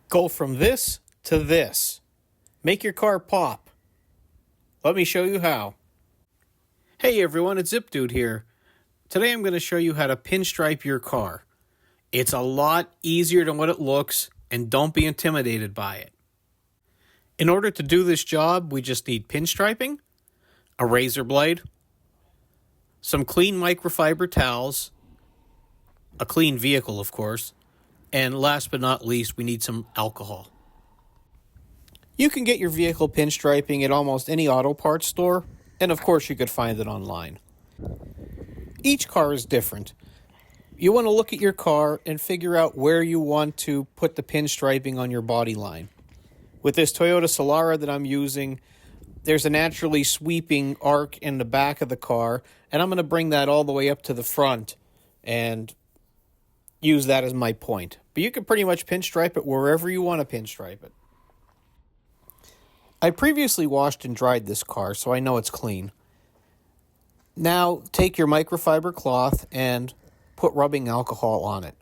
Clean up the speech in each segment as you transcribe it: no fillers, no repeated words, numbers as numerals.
Go from this to this. Make your car pop. Let me show you how. Hey everyone, it's Zip Dude here. Today I'm going to show you how to pinstripe your car. It's a lot easier than what it looks, and don't be intimidated by it. In order to do this job, we just need pinstriping, a razor blade, some clean microfiber towels, a clean vehicle of course, and last but not least, we need some alcohol. You can get your vehicle pinstriping at almost any auto parts store, and of course you could find it online. Each car is different. You want to look at your car and figure out where you want to put the pinstriping on your body line. With this Toyota Solara that I'm using, there's a naturally sweeping arc in the back of the car, and I'm going to bring that all the way up to the front and use that as my point. But you can pretty much pinstripe it wherever you want to pinstripe it. I previously washed and dried this car, so I know it's clean. Now take your microfiber cloth and put rubbing alcohol on it.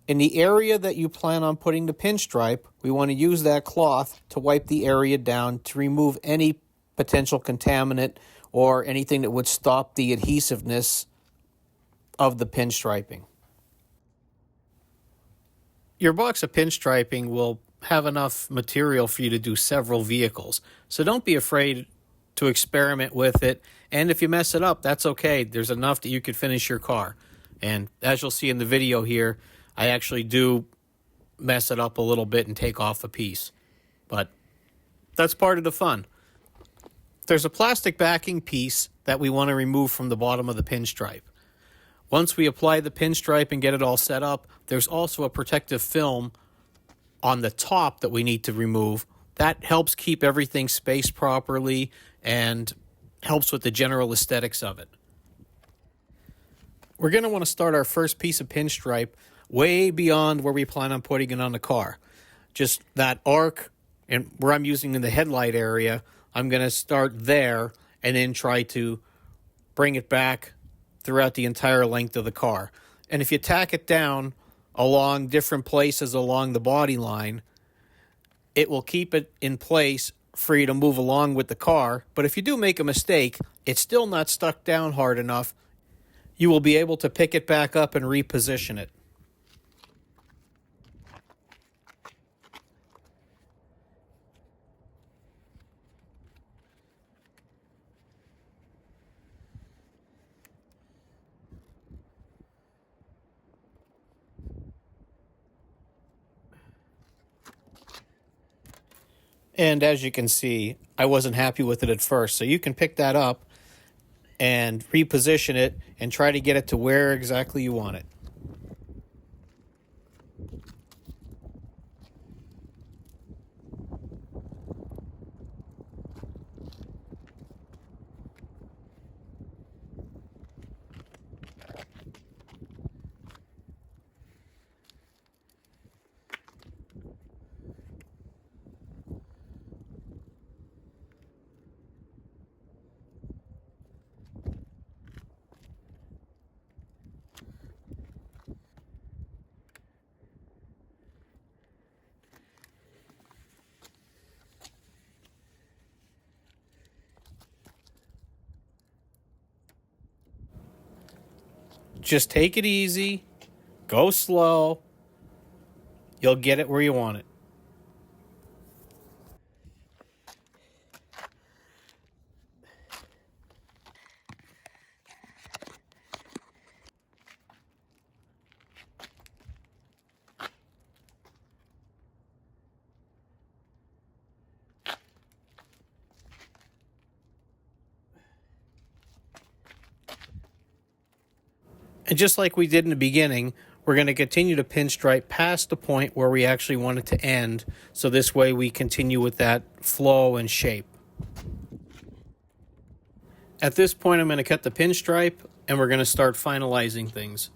In the area that you plan on putting the pinstripe, we want to use that cloth to wipe the area down to remove any potential contaminant or anything that would stop the adhesiveness of the pinstriping. Your box of pinstriping will have enough material for you to do several vehicles, so don't be afraid to experiment with it, and if you mess it up, that's okay. There's enough that you could finish your car. And as you'll see in the video here, I actually do mess it up a little bit and take off a piece. But that's part of the fun. There's a plastic backing piece that we want to remove from the bottom of the pinstripe. Once we apply the pinstripe and get it all set up, there's also a protective film on the top that we need to remove. That helps keep everything spaced properly and helps with the general aesthetics of it. We're going to want to start our first piece of pinstripe way beyond where we plan on putting it on the car. Just that arc, and where I'm using in the headlight area, I'm going to start there and then try to bring it back throughout the entire length of the car. And if you tack it down along different places along the body line, it will keep it in place for you to move along with the car. But if you do make a mistake, it's still not stuck down hard enough. You will be able to pick it back up and reposition it. And as you can see, I wasn't happy with it at first. So you can pick that up and reposition it and try to get it to where exactly you want it. Just take it easy, go slow, you'll get it where you want it. And just like we did in the beginning, we're going to continue to pinstripe past the point where we actually want it to end. So this way we continue with that flow and shape. At this point, I'm going to cut the pinstripe and we're going to start finalizing things.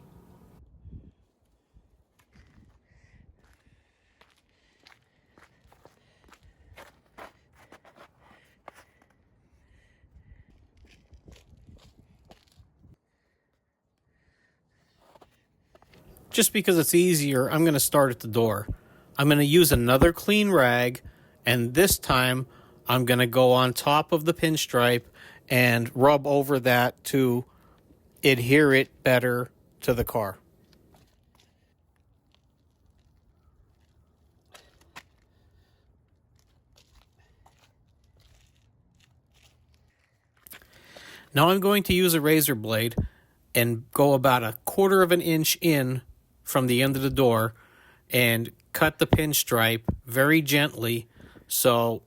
Just because it's easier, I'm going to start at the door. I'm going to use another clean rag, and this time I'm going to go on top of the pinstripe and rub over that to adhere it better to the car. Now I'm going to use a razor blade and go about 1/4 of an inch in from the end of the door and cut the pinstripe very gently so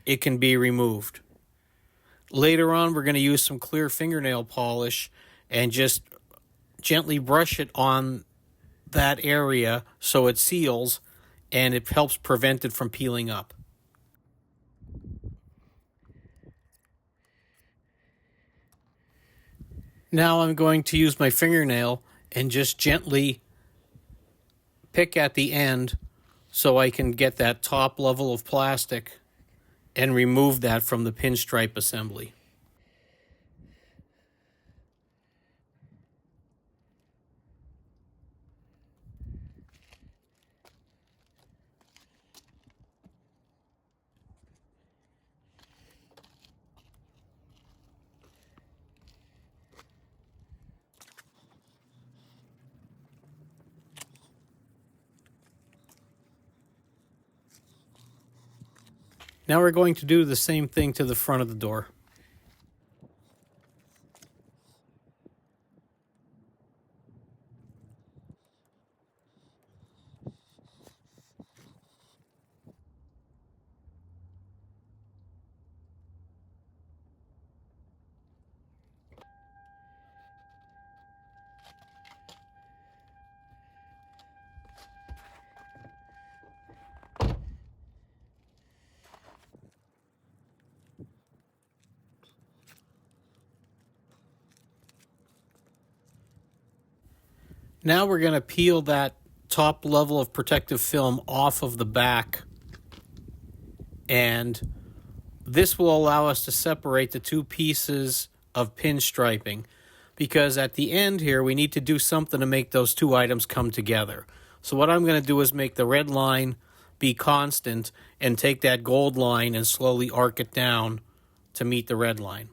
it can be removed. Later on, we're going to use some clear fingernail polish and just gently brush it on that area so it seals and it helps prevent it from peeling up. Now I'm going to use my fingernail and just gently pick at the end so I can get that top level of plastic and remove that from the pinstripe assembly. Now we're going to do the same thing to the front of the door. Now we're going to peel that top level of protective film off of the back, and this will allow us to separate the two pieces of pinstriping, because at the end here we need to do something to make those two items come together. So what I'm going to do is make the red line be constant and take that gold line and slowly arc it down to meet the red line.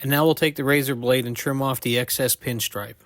And now we'll take the razor blade and trim off the excess pinstripe.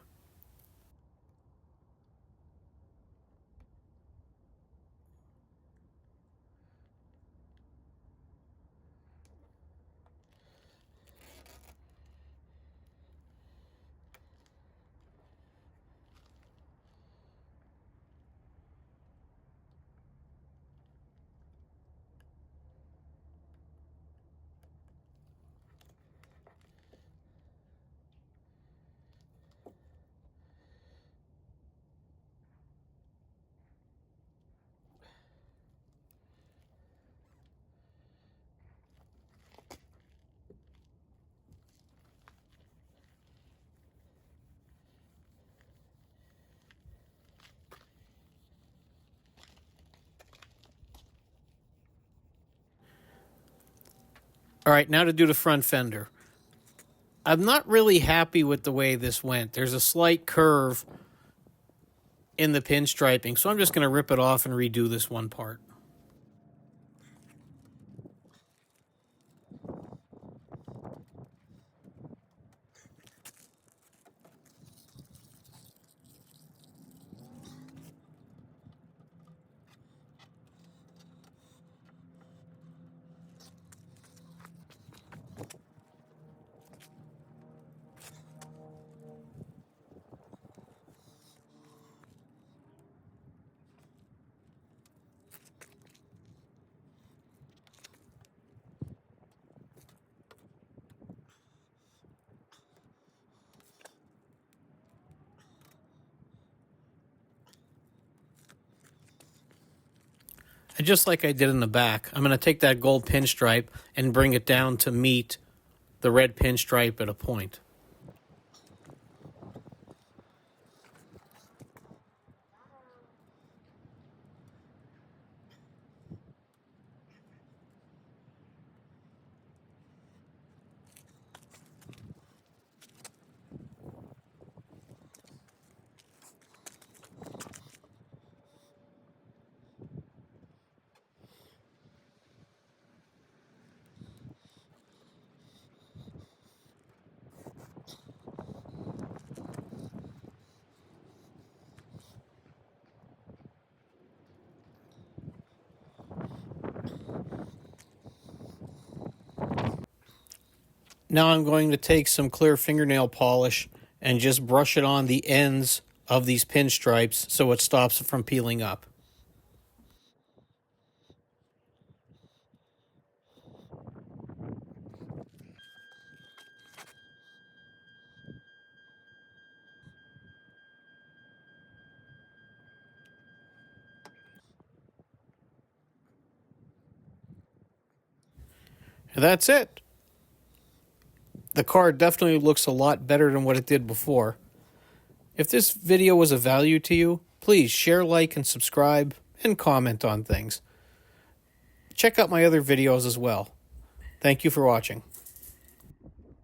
All right, now to do the front fender. I'm not really happy with the way this went. There's a slight curve in the pinstriping, so I'm just going to rip it off and redo this one part. And just like I did in the back, I'm going to take that gold pinstripe and bring it down to meet the red pinstripe at a point. Now I'm going to take some clear fingernail polish and just brush it on the ends of these pinstripes so it stops it from peeling up. And that's it. The car definitely looks a lot better than what it did before. If this video was of value to you, please share, like, and subscribe, and comment on things. Check out my other videos as well. Thank you for watching.